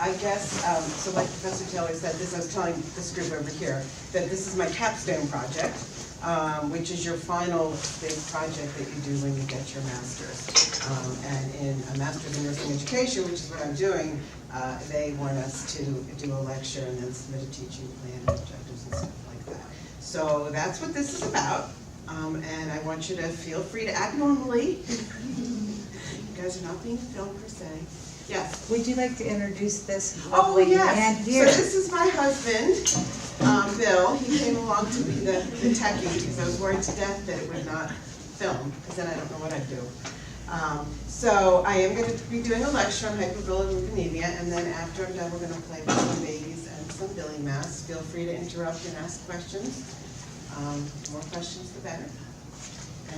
I guess, so like Professor Taylor said, I was telling this group over here, that this is my Capstone project, which is your final big project that you do when you get your master's. And in a master's in nursing education, which is what I'm doing, they want us to do a lecture and then submit a teaching plan and objectives and stuff like that. So that's what this is about, and I want you to feel free to act normally. You guys are not being filmed per se. Yes? Would you like to introduce this Oh, lovely yes. man So here? this is my husband, Bill. He came along to be the techie because I was worried to death that it would not film, because then I don't know what I'd do. So I am going to be doing a lecture on hyperbilirubinemia, and then after I'm done, we're going to play with some babies and some Billy masks. Feel free to interrupt and ask questions. More questions, the better.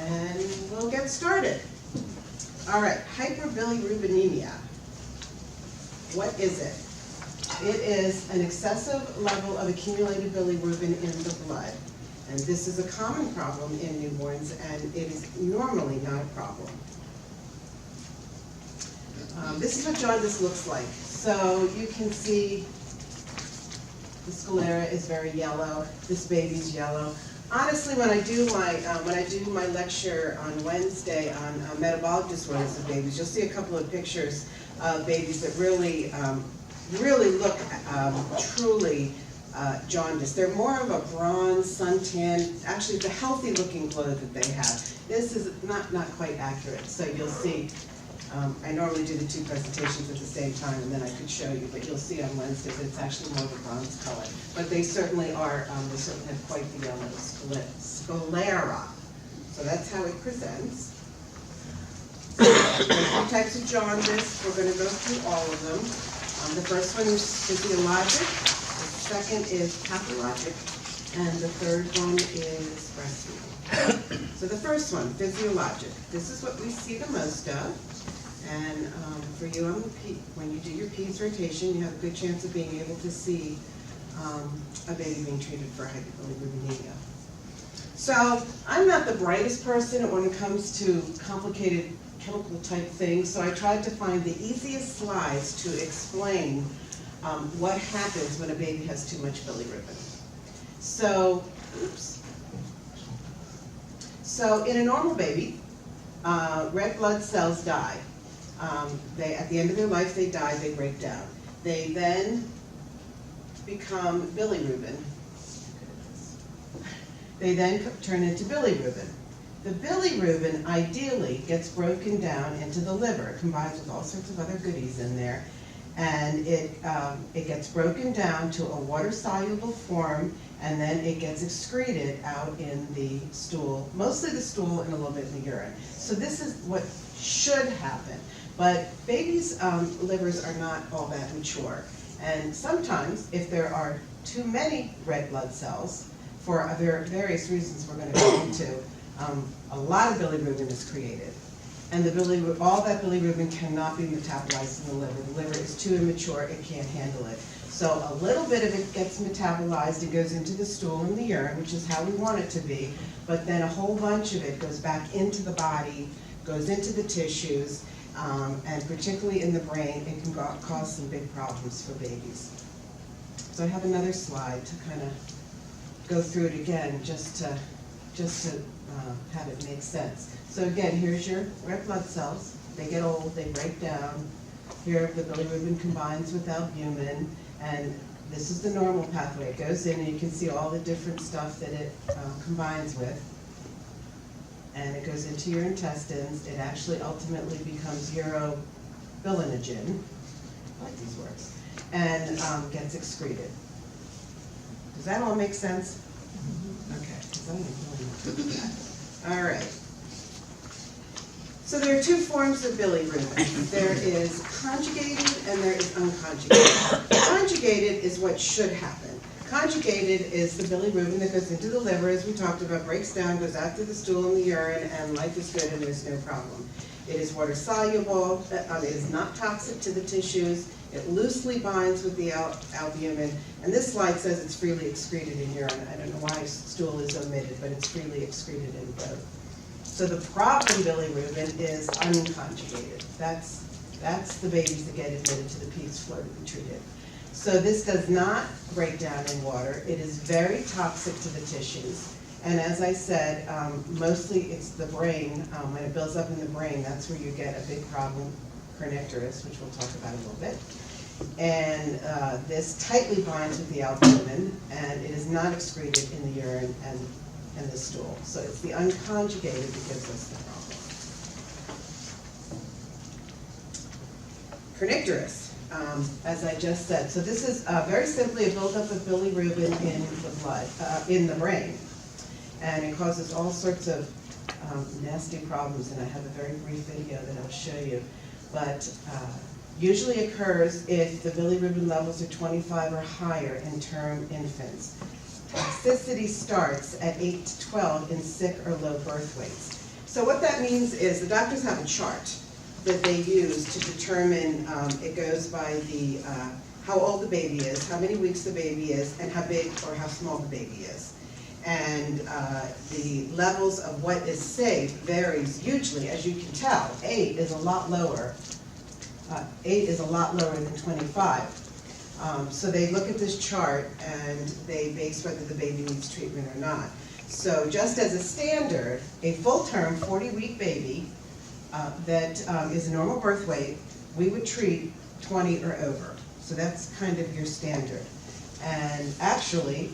And we'll get started. All right, hyperbilirubinemia. What is it? It is an excessive level of accumulated bilirubin in the blood. And this is a common problem in newborns, and it is normally not a problem. This is what jaundice looks like. So you can see the sclera is very yellow. This baby's yellow. Honestly, when I do my lecture on Wednesday on metabolic disorders of babies, you'll see a couple of pictures of babies that really look truly jaundiced. They're more of a bronze, suntan. Actually, it's a healthy-looking blood that they have. This is not quite accurate. So you'll see. I normally do the two presentations at the same time, and then I could show you, but you'll see on Wednesday that it's actually more of a bronze color. But they certainly are, they certainly have quite the yellow sclera. So that's how it presents. So there's two types of jaundice. We're going to go through all of them. The first one is physiologic, the second is pathologic, and the third one is breastfeeding. So the first one, physiologic. This is what we see the most of. And for you, when you do your PEDS rotation, you have a good chance of being able to see a baby being treated for hyperbilirubinemia. So I'm not the brightest person when it comes to complicated chemical type things, so I tried to find the easiest slides to explain what happens when a baby has too much bilirubin. So, So in a normal baby, red blood cells die. At the end of their life, they die, they break down. They then become bilirubin. They then turn into bilirubin. The bilirubin ideally gets broken down into the liver. It combines with all sorts of other goodies in there. And it gets broken down to a water-soluble form, and then it gets excreted out in the stool, mostly the stool and a little bit in the urine. So this is what should happen. But babies' livers are not all that mature. And sometimes, if there are too many red blood cells, for various reasons we're going to go into, a lot of bilirubin is created. And all that bilirubin cannot be metabolized in the liver. The liver is too immature, it can't handle it. So a little bit of it gets metabolized, it goes into the stool and the urine, which is how we want it to be, but then a whole bunch of it goes back into the body, goes into the tissues, and particularly in the brain, it can cause some big problems for babies. So I have another slide to kind of go through it again, just to have it make sense. So again, here's your red blood cells. They get old, they break down. Here the bilirubin combines with albumin, and this is the normal pathway. It goes in and you can see all the different stuff that it combines with. And it goes into your intestines. It actually ultimately becomes urobilinogen, I like these words, and gets excreted. Does that all make sense? Okay, because I'm going to do that. All right. So there are two forms of bilirubin. There is conjugated and there is unconjugated. Conjugated is what should happen. Conjugated is the bilirubin that goes into the liver, as we talked about, breaks down, goes out to the stool and the urine, and life is good and there's no problem. It is water soluble, it is not toxic to the tissues, it loosely binds with the albumin, and this slide says it's freely excreted in urine. I don't know why stool is omitted, but it's freely excreted in both. So the problem bilirubin is unconjugated. That's That's the babies that get admitted to the peds floor to be treated. So this does not break down in water. It is very toxic to the tissues. And as I said, mostly it's the brain. When it builds up in the brain, that's where you get a big problem, kernicterus, which we'll talk about in a little bit. And this tightly binds with the albumin, and it is not excreted in the urine and the stool. So it's the unconjugated that gives us the problem. Kernicterus. As I just said. So this is very simply a buildup of bilirubin in the blood, in the brain. And it causes all sorts of nasty problems, and I have a very brief video that I'll show you. But usually occurs if the bilirubin levels are 25 or higher in term infants. Toxicity starts at 8 to 12 in sick or low birth weights. So what that means is the doctors have a chart that they use to determine, it goes by the how old the baby is, how many weeks the baby is, and how big or how small the baby is. And the levels of what is safe varies hugely, as you can tell. 8 is a lot lower. 8 is a lot lower than 25. So they look at this chart and they base whether the baby needs treatment or not. So just as a standard, a full-term 40-week baby that is a normal birth weight, we would treat 20 or over. So that's kind of your standard. And actually,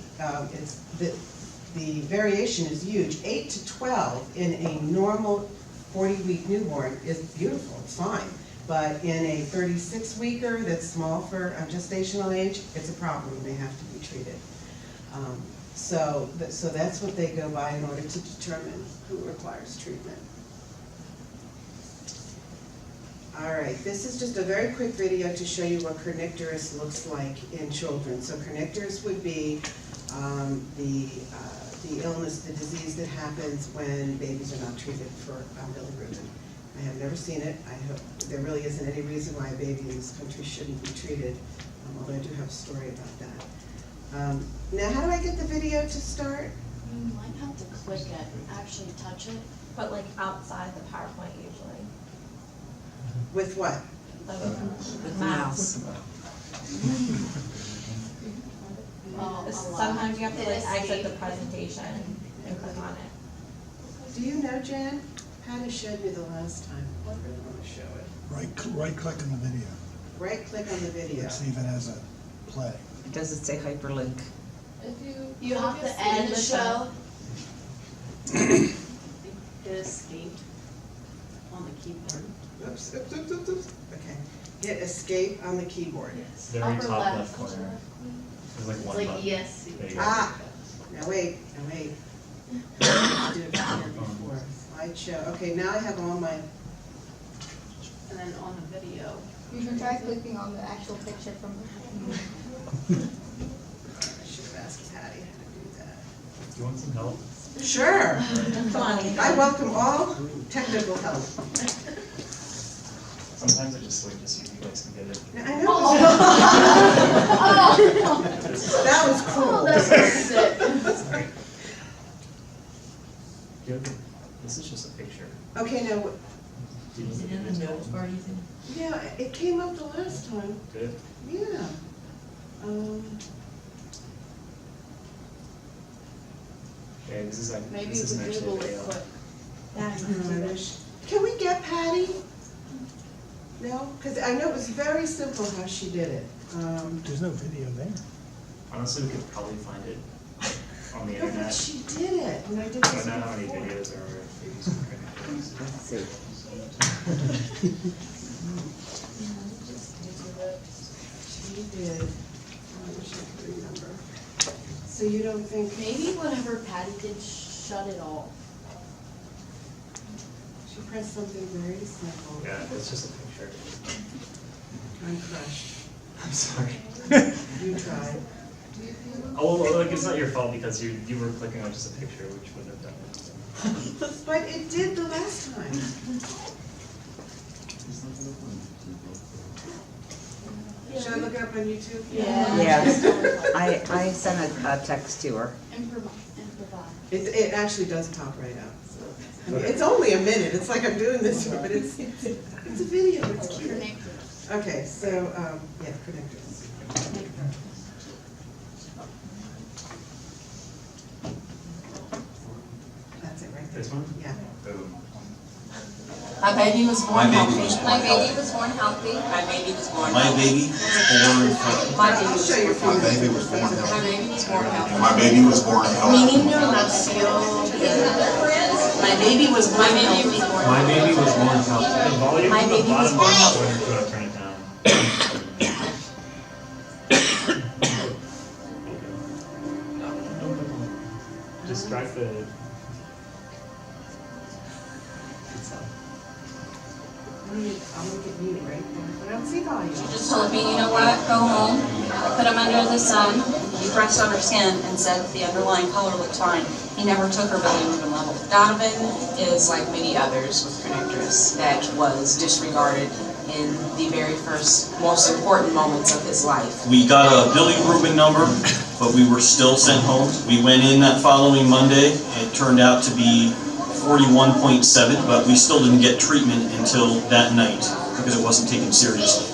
the variation is huge. 8 to 12 in a normal 40-week newborn is beautiful, it's fine. But in a 36-weeker that's small for gestational age, it's a problem and they have to be treated. So that's what they go by in order to determine who requires treatment. All right, this is just a very quick video to show you what kernicterus looks like in children. So kernicterus would be the illness, the disease that happens when babies are not treated for bilirubin. I have never seen it. I hope there really isn't any reason why a baby in this country shouldn't be treated, although I do have a story about that. Now, how do I get the video to start? You might have to click it and actually touch it. But like outside the PowerPoint usually. With what? With mouse. Sometimes you have to like exit the presentation and click on it. Do you know, Jan? Patty showed me the last time. I really want to show it. Right click on the video. Right click on the video. See if it has a play. Does it say hyperlink? If you have to end the show. Hit escape on the keyboard. Oops. Okay. Hit escape on the keyboard. Yes. Very Upper top left. left corner. There's like one It's like button. ESC. There you go. Ah! Now wait. I did it here before. Slideshow. Okay, now I have all my... And then on the video. You can try clicking on the actual picture from behind. I should have asked Patty how to do that. Do you want some help? Sure. Come on. I welcome all technical help. Sometimes I just like to see if you guys can get it. Now, I know. That was cool. Oh, that's sick. Sorry. This is just a picture. Okay, now, Do you need the image help? yeah, it came up the last time. Did it? Yeah. Okay, this is like Maybe this you isn't could actually a Google it video. quick. Can we get Patty? No? Because I know it was very simple how she did it. There's no video there. Honestly, we could probably find it on the No, but internet. she did it, and I did I this don't know how many before. videos there are of babies with kernicterus. Let's see. She did. I wish I could remember. So you don't think... Maybe whatever Patty did shut it off. She pressed something very simple. Yeah, it's just a picture. I'm crushed. I'm sorry. You tried. Oh, well, like it's not your fault because you were clicking on just a picture, which would have done it. But it did the last time. Should I look it up on YouTube? Yes. I sent a text to her. Improvise. It actually does pop right up. So. I mean, it's only a minute. It's like I'm doing this, but it's It's a video, it's cute. Connectors. Okay, so, yeah, connectors. That's it right there. This one? Yeah. Boom. My baby was born My baby healthy. was My born baby healthy. was born healthy. My baby was born My healthy. baby was born healthy. My I'll baby was show you born a few healthy. My baby was born My healthy. baby was born healthy. My baby was born Mi healthy. niño nació. My baby was born healthy. My baby was born healthy. The volume My on the baby was bottom born is healthy. going to turn it down. Just drag the. I'm gonna get muted right there, but I don't see volume. She just told me, you know what, go home, put him under the sun, you pressed on her skin and said the underlying color looked fine. He never took her bilirubin level. Donovan is like many others with connectors that was disregarded in the very first, most important moments of his life. We got a bilirubin number, but we were still sent home. We went in that following Monday. It turned out to be 41.7, but we still didn't get treatment until that night because it wasn't taken seriously.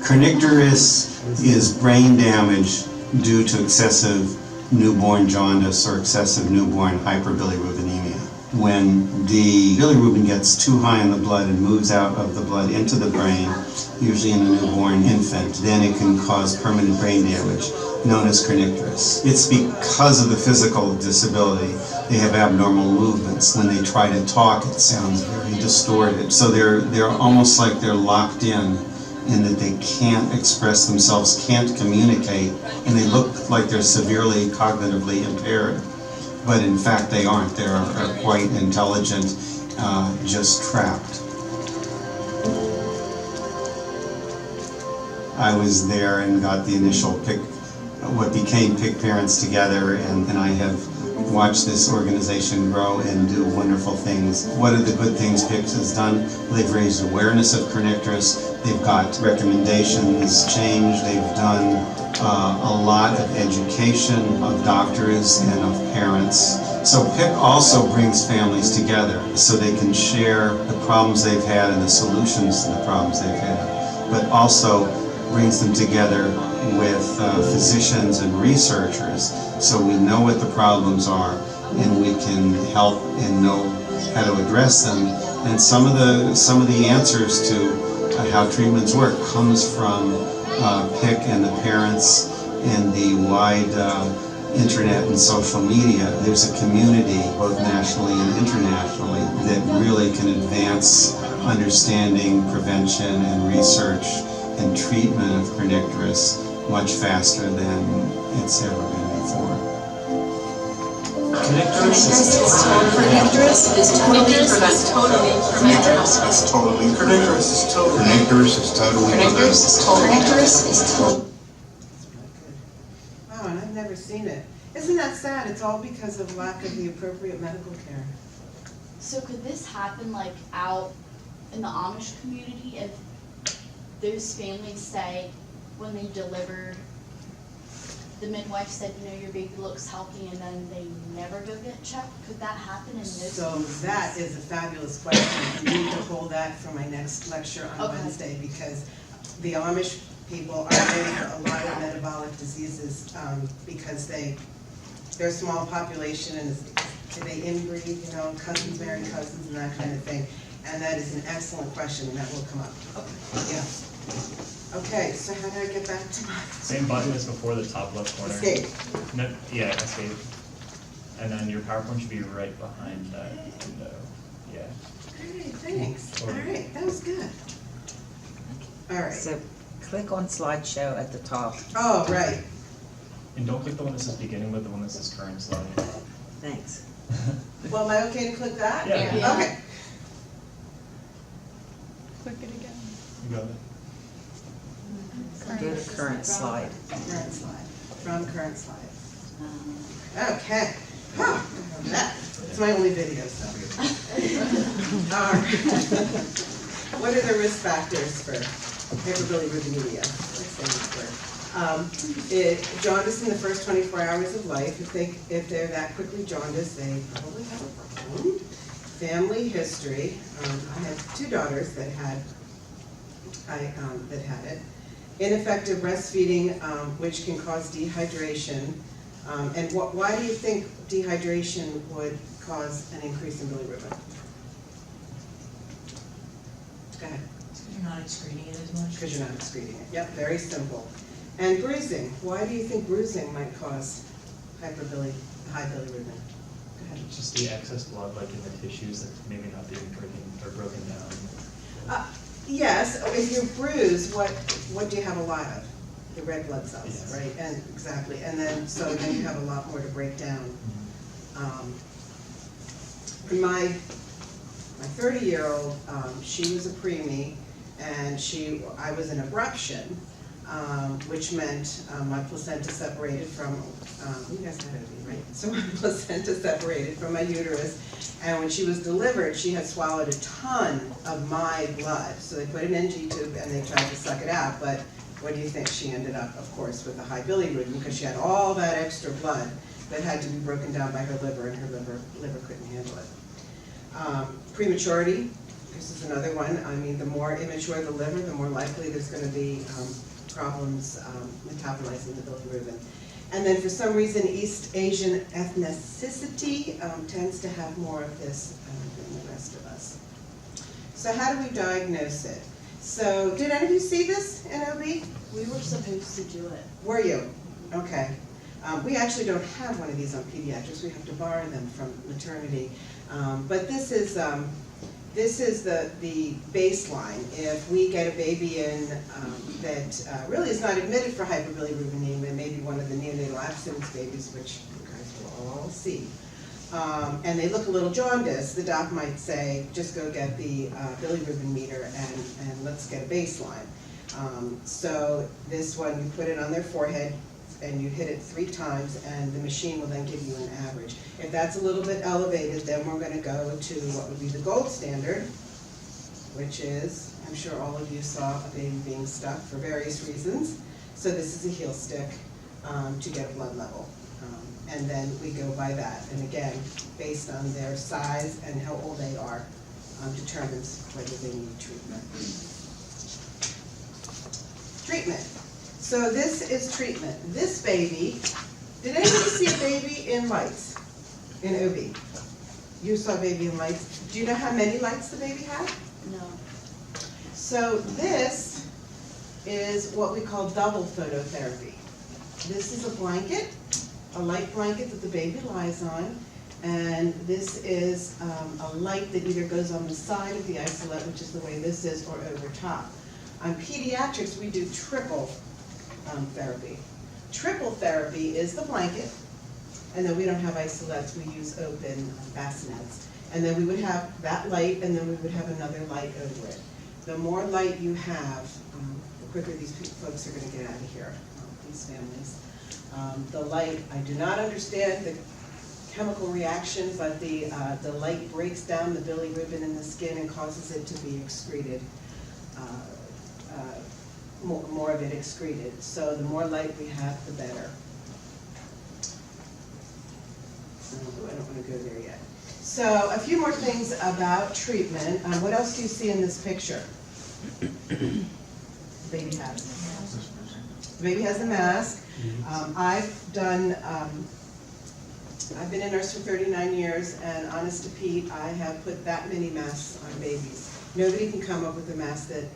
Kernicterus is brain damage due to excessive newborn jaundice or excessive newborn hyperbilirubinemia. When the bilirubin gets too high in the blood and moves out of the blood into the brain, usually in a newborn infant, then it can cause permanent brain damage, known as kernicterus. It's because of the physical disability. They have abnormal movements. When they try to talk, it sounds very distorted. So they're almost like they're locked in that they can't express themselves, can't communicate, and they look like they're severely cognitively impaired. But in fact, they aren't. They're quite intelligent, just trapped. I was there and got the initial what became PIC parents together, and I have watched this organization grow and do wonderful things. What are the good things PIC has done? They've raised awareness of kernicterus. They've got recommendations changed. They've done a lot of education of doctors and of parents. So PIC also brings families together so they can share the problems they've had and the solutions to the problems they've had, but also brings them together with physicians and researchers so we know what the problems are and we can help and know how to address them. And some of the answers to how treatments work comes from PIC and the parents and the wide internet and social media. There's a community, both nationally and internationally, that really can advance understanding, prevention, and research and treatment of kernicterus much faster than it's ever been before. Kernicterus is totally preventable. It's totally Kernicterus is totally. Kernicterus is totally Kernicterus is totally. Wow, and I've never seen it. Isn't that sad? It's all because of lack of the appropriate medical care. So could this happen like out in the Amish community if those families say when they delivered, the midwife said, you know, your baby looks healthy, and then they never go get checked? Could that happen in those So cases? that is a fabulous question. I need to hold that for my next lecture on Okay. Wednesday, because the Amish people are in a lot of metabolic diseases because they're a small population and they inbreed, you know, cousins marry cousins and that kind of thing. And that is an excellent question, and that will come up. Okay. Yeah. Okay, so how do I get back to my Same button as before, the top left corner. escape? No, yeah, escape. And then your PowerPoint should be right behind that window. Yeah. Great, thanks. All right, that was good. All right. So click on slideshow at the top. Oh, right. And don't click the one that says beginning, but the one that says current slide. Thanks. Well, am I okay to click that? Yeah. Yeah. Okay. Click it again. You got it. Go to current slide. Current slide, from current slide. Okay. Huh, that, it's my only video, so. All right. What are the risk factors for hyperbilirubinemia? Let's say this word. Jaundice in the first 24 hours of life. If they're that quickly jaundiced, they probably have a problem. family history. I had 2 daughters that had it. Ineffective breastfeeding, which can cause dehydration. And why do you think dehydration would cause an increase in bilirubin? Go ahead. You're not excreting it as much? Because you're not excreting it. Yep, very simple. And bruising. Why do you think bruising might cause high bilirubin? Go ahead. Just the excess blood, like in the tissues, that maybe not being broken down. Yes, if you're bruised, what do you have a lot of? The red blood cells, Yes. right? And exactly, and then you have a lot more to break down. My 30-year-old, she was a preemie, and I was an abruption, which meant my placenta separated from, you guys had OB, right? So my placenta separated from my uterus, and when she was delivered, she had swallowed a ton of my blood. So they put an NG tube and they tried to suck it out, but what do you think? She ended up, of course, with a high bilirubin because she had all that extra blood that had to be broken down by her liver, and her liver couldn't handle it. Prematurity, this is another one. I mean, the more immature the liver, the more likely there's going to be problems metabolizing the bilirubin. And then for some reason, East Asian ethnicity tends to have more of this than the rest of us. So how do we diagnose it? So did any of you see this in OB? We were supposed to do it. Were you? Okay. We actually don't have one of these on pediatrics. We have to borrow them from maternity. But this is the baseline. If we get a baby in that really is not admitted for hyperbilirubinemia, maybe one of the neonatal abstinence babies, which you guys will all see, and they look a little jaundiced, the doc might say, just go get the bilirubin meter and let's get a baseline. So this one, you put it on their forehead, and you hit it 3 times, and the machine will then give you an average. If that's a little bit elevated, then we're going to go to what would be the gold standard, which is, I'm sure all of you saw a baby being stuck for various reasons. So this is a heel stick to get a blood level. And then we go by that. And again, based on their size and how old they are, determines whether they need treatment. Treatment. So this is treatment. This baby, did anybody see a baby in lights in OB? You saw a baby in lights. Do you know how many lights the baby had? No. So this is what we call double phototherapy. This is a blanket, a light blanket that the baby lies on, and this is a light that either goes on the side of the isolette, which is the way this is, or over top. On pediatrics, we do triple therapy. Triple therapy is the blanket, and then we don't have isolettes, we use open bassinets. And then we would have that light, and then we would have another light over it. The more light you have, the quicker these folks are going to get out of here, these families. The light, I do not understand the chemical reaction, but the light breaks down the bilirubin in the skin and causes it to be excreted. More of it excreted. So the more light we have, the better. I don't want to go there yet. So a few more things about treatment. What else do you see in this picture? The baby has. The baby has a mask. I've been a nurse for 39 years, and honest to Pete, I have put that many masks on babies. Nobody can come up with a mask that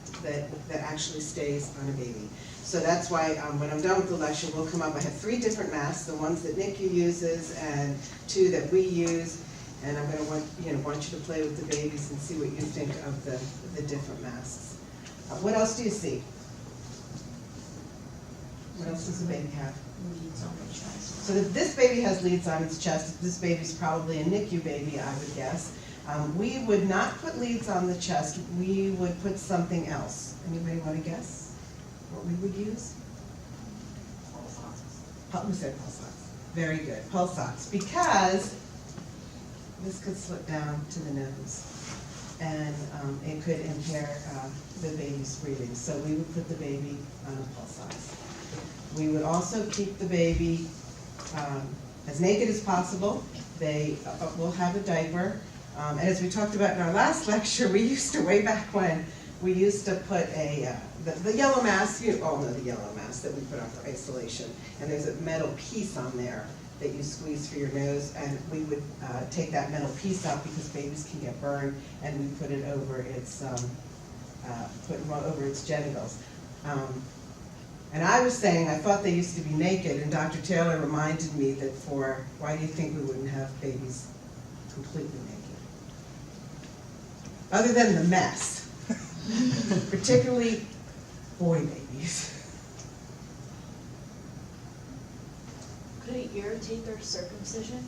actually stays on a baby. So that's why when I'm done with the lecture, we'll come up. I have 3 different masks, the ones that NICU uses and 2 that we use. And I'm going to want you to play with the babies and see what you think of the different masks. What else do you see? What else does the baby have? Leads on the chest. So this baby has leads on its chest. This baby's probably a NICU baby, I would guess. We would not put leads on the chest. We would put something else. Anybody want to guess what we would use? Pulse ox. Who said pulse ox? Very good, pulse ox. Because this could slip down to the nose, and it could impair the baby's breathing. So we would put the baby on a pulse ox. We would also keep the baby as naked as possible. They will have a diaper. And as we talked about in our last lecture, we used to, way back when, we used to put the yellow mask, you all know the yellow mask that we put on for isolation, and there's a metal piece on there that you squeeze through your nose, and we would take that metal piece out because babies can get burned, and we put it over its, over its genitals. And I was saying, I thought they used to be naked, and Dr. Taylor reminded me that why do you think we wouldn't have babies completely naked? Other than the mess, particularly boy babies. Could it irritate their circumcision,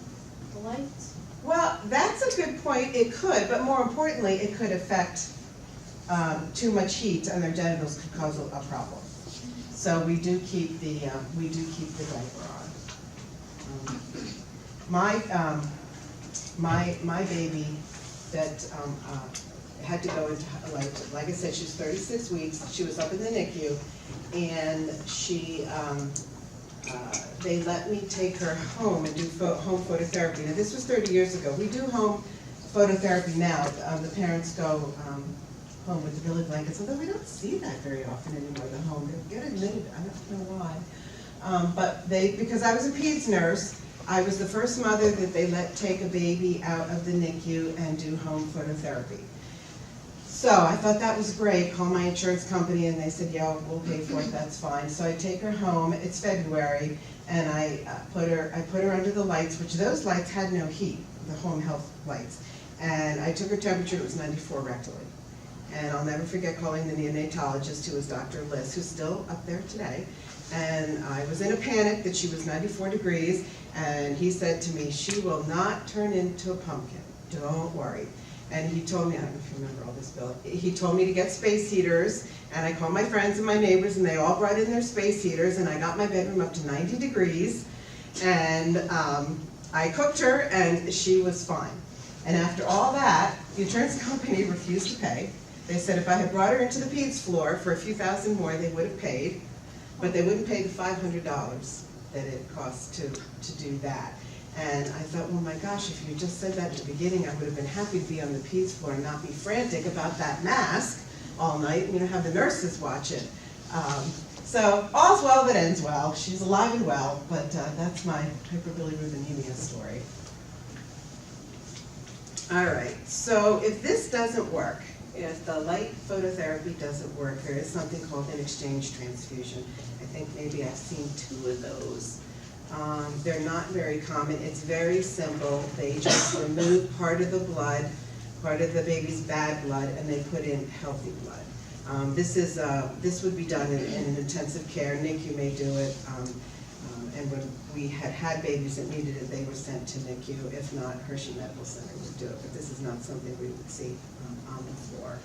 the lights? Well, that's a good point. It could, but more importantly, it could affect too much heat on their genitals could cause a problem. So we do keep the diaper on. My baby that had to go into, like I said, she was 36 weeks. She was up in the NICU, and they let me take her home and do home phototherapy. Now, this was 30 years ago. We do home phototherapy now. The parents go home with the Billy blankets, although we don't see that very often anymore, the home. They get admitted, I don't know why. But because I was a peds nurse, I was the first mother that they let take a baby out of the NICU and do home phototherapy. So I thought that was great, called my insurance company, and they said, yeah, we'll pay for it, that's fine. So I take her home, it's February, and I put her under the lights, which those lights had no heat, the home health lights. And I took her temperature, it was 94 rectally. And I'll never forget calling the neonatologist, who was Dr. Liss, who's still up there today. And I was in a panic that she was 94 degrees, and he said to me, she will not turn into a pumpkin, don't worry. And he told me, I don't know if you remember all this, Bill, he told me to get space heaters, and I called my friends and my neighbors, and they all brought in their space heaters, and I got my bedroom up to 90 degrees, and I cooked her, and she was fine. And after all that, the insurance company refused to pay. They said if I had brought her into the peds floor for a few thousand more, they would have paid, but they wouldn't pay the $500 that it cost to do that. And I thought, well, my gosh, if you just said that at the beginning, I would have been happy to be on the peds floor and not be frantic about that mask all night, and have the nurses watch it. So all's well that ends well. She's alive and well, but that's my hyperbilirubinemia story. All right, so if this doesn't work, if the light phototherapy doesn't work, there is something called an exchange transfusion. I think maybe I've seen 2 of those. They're not very common. It's very simple. They just remove part of the blood, part of the baby's bad blood, and they put in healthy blood. This would be done in an intensive care. NICU may do it, and when we had babies that needed it, they were sent to NICU. If not, Hershey Medical Center would do it, but this is not something we would see on the floor.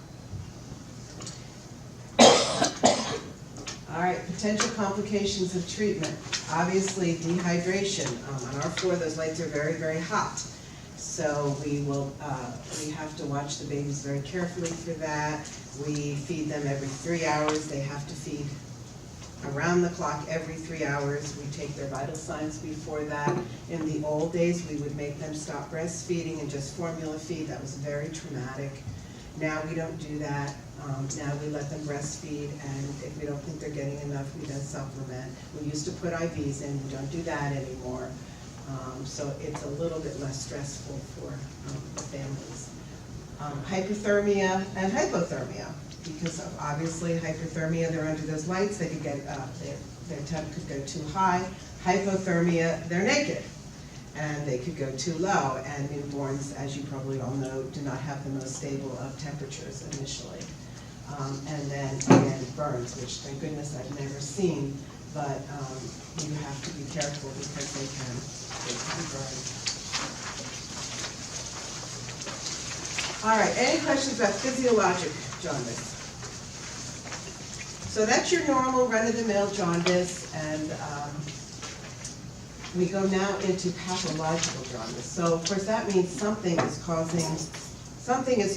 All right, potential complications of treatment. Obviously, dehydration. On our floor, those lights are very, very hot. So we have to watch the babies very carefully for that. We feed them every 3 hours. They have to feed around the clock every 3 hours. We take their vital signs before that. In the old days, we would make them stop breastfeeding and just formula feed. That was very traumatic. Now we don't do that. Now we let them breastfeed, and if we don't think they're getting enough, we then supplement. We used to put IVs in. We don't do that anymore. So it's a little bit less stressful for the families. Hypothermia and hypothermia, because obviously hypothermia, they're under those lights, they could get, their temp could go too high. Hypothermia, they're naked, and they could go too low, and newborns, as you probably all know, do not have the most stable of temperatures initially. And then again, burns, which thank goodness I've never seen, but you have to be careful because they can burn. All right, any questions about physiologic jaundice? So that's your normal run-of-the-mill jaundice, and we go now into pathological jaundice. So of course that means something is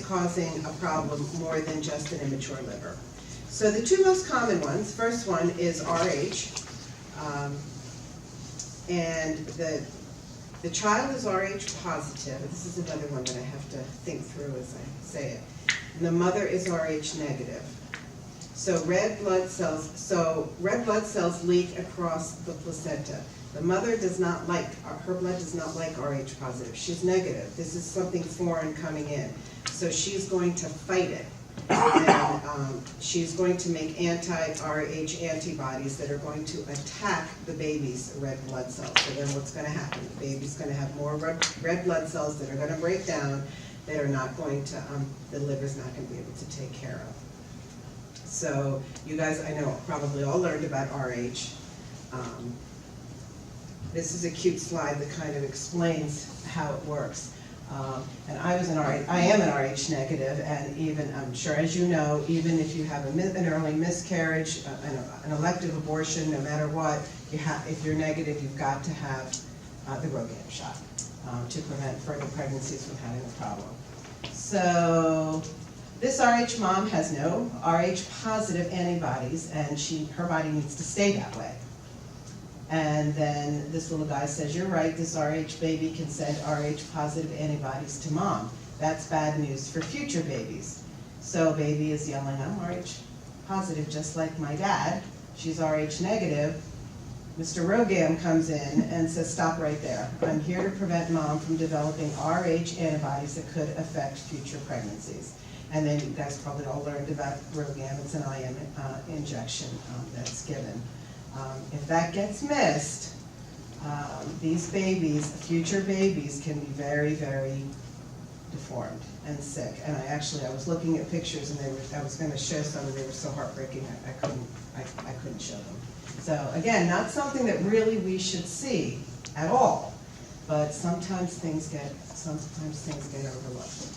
causing a problem more than just an immature liver. So the 2 most common ones, first one is RH, and The child is Rh positive. This is another one that I have to think through as I say it. And the mother is Rh negative. So red blood cells leak across the placenta. The mother does not like, her blood does not like Rh positive. She's negative. This is something foreign coming in. So she's going to fight it. And she's going to make anti-Rh antibodies that are going to attack the baby's red blood cells. So then what's going to happen? The baby's going to have more red blood cells that are going to break down, that are not going to, the liver's not going to be able to take care of. So you guys, I know, probably all learned about Rh. This is a cute slide that kind of explains how it works. And I am an Rh negative, and even, I'm sure as you know, even if you have an early miscarriage, an elective abortion, no matter what, if you're negative, you've got to have the RhoGAM shot to prevent further pregnancies from having a problem. So this Rh mom has no Rh positive antibodies, and her body needs to stay that way. And then this little guy says, you're right, this Rh baby can send Rh positive antibodies to mom. That's bad news for future babies. So baby is yelling, I'm Rh positive just like my dad. She's Rh negative. Mr. RhoGAM comes in and says, stop right there. I'm here to prevent mom from developing Rh antibodies that could affect future pregnancies. And then you guys probably all learned about RhoGAM. It's an IM injection that's given. If that gets missed, these babies, future babies, can be very, very deformed and sick. And I was looking at pictures, and I was going to show some, and they were so heartbreaking I couldn't show them. So again, not something that really we should see at all, but sometimes things get overlooked.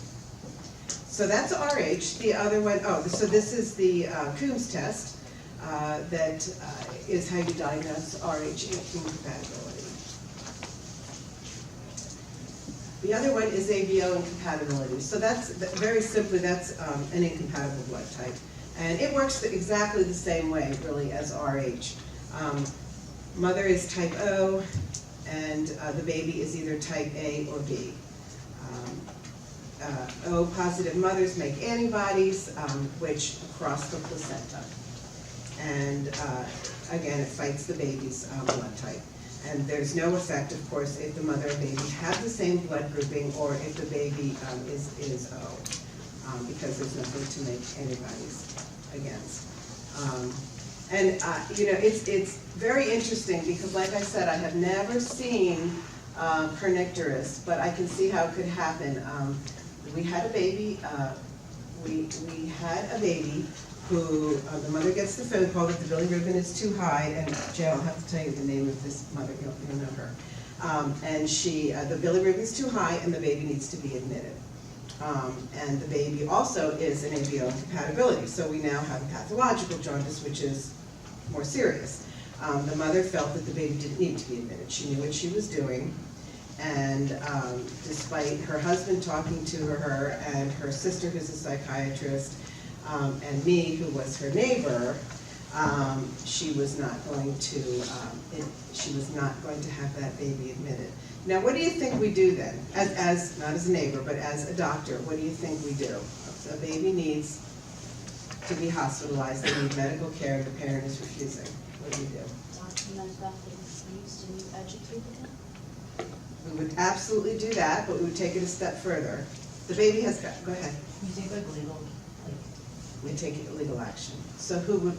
So that's Rh. The other one, so this is the Coombs test. That is how you diagnose Rh incompatibility. The other one is ABO incompatibility. So that's, very simply, that's an incompatible blood type. And it works exactly the same way, really, as Rh. Mother is type O, and the baby is either type A or B. O-positive mothers make antibodies, which cross the placenta. And again, it fights the baby's blood type. And there's no effect, of course, if the mother and baby have the same blood grouping, or if the baby is O, because there's nothing to make antibodies against. It's very interesting, because like I said, I have never seen kernicterus, but I can see how it could happen. We had a baby, who, the mother gets the phone call that the bilirubin is too high, and Jay, I'll have to tell you the name of this mother, you'll know her. And the bilirubin is too high, and the baby needs to be admitted. And the baby also is an ABO incompatibility, so we now have a pathological jaundice, which is more serious. The mother felt that the baby didn't need to be admitted. She knew what she was doing, and despite her husband talking to her, and her sister, who's a psychiatrist, and me, who was her neighbor, she was not going to have that baby admitted. Now, what do you think we do then? Not as a neighbor, but as a doctor, what do you think we do? So a baby needs to be hospitalized, they need medical care, the parent is refusing. What do you do? Document that they refused and you educated them? We would absolutely do that, but we would take it a step further. The baby has got, go ahead. You take like legal, We take legal action. So who would we